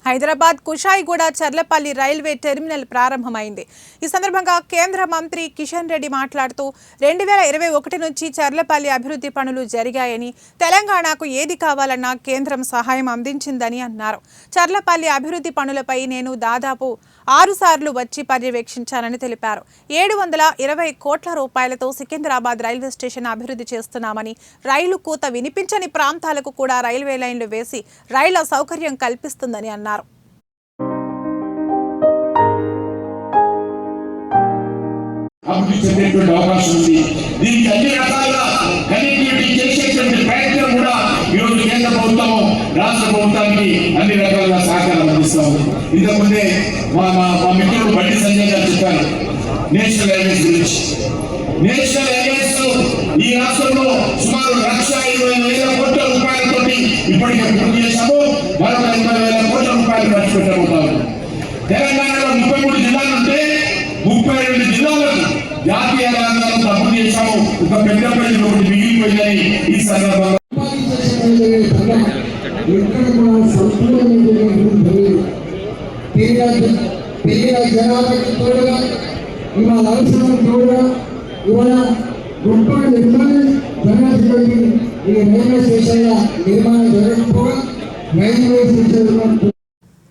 Hyderabad Kushaiguda Cherlapalli railway terminal ప్రారంభమైంది. ఈ సందర్భంగా కేంద్ర మంత్రి కిషన్ రెడ్డి మాట్లాడుతూ 2021 నుంచి చర్లపల్లి అభివృద్ధి పనులు జరిగాయని, తెలంగాణకు ఏది కావాలన్నా కేంద్రం సహాయం అందించిందని అన్నారు. చర్లపల్లి అభివృద్ధి పనులపై నేను దాదాపు 6 సార్లు వచ్చి పర్యవేక్షించానని తెలిపారు. 720 కోట్ల రూపాయలతో సికింద్రాబాద్ రైల్వే స్టేషన్ అభివృద్ధి చేస్తున్నామని, రైలు కూత వినిపించని ప్రాంతాలకు కూడా రైల్వే లైన్లు వేసి రైళ్ల సౌకర్యం కల్పిస్తుందని అన్నారు. అవకాశం ఉంది. దీనికి అన్ని రకాలుగా కనెక్టివిటీ చేసేటువంటి ప్రయత్నం కూడా ఈరోజు కేంద్ర ప్రభుత్వం రాష్ట్ర ప్రభుత్వానికి అన్ని రకాలుగా సహకారం అందిస్తాము. ఇంతకుముందే మా మిత్రుడు బండి సంజయ్ గారు చెప్పారు నేషనల్ హైవేస్ గురించి. నేషనల్ హైవేస్ ఈ రాష్ట్రంలో సుమారు 1,20,000 కోట్ల రూపాయలతో ఇప్పటికే పూర్తి చేశాము. మరొక 20,000 కోట్ల రూపాయలు ఖర్చు పెట్టబోతాము. తెలంగాణలో 33 జిల్లాలు ఉంటే 32 జిల్లాలను జాతీయ రహదారులను అభివృద్ధి చేశాము. ఒక పెద్దపల్లి ఒకటి మిగిలిపోయిందని ఈ సందర్భంగా జనాభాకి తోడుగా ఇవాళ అవసరం తోడుగా ఇవాళ గొప్ప నిర్మాణం జరగాల్సినటువంటి ఈ రైల్వే స్టేషన్ల నిర్మాణం జరగకపోగా రైల్వే స్టేషన్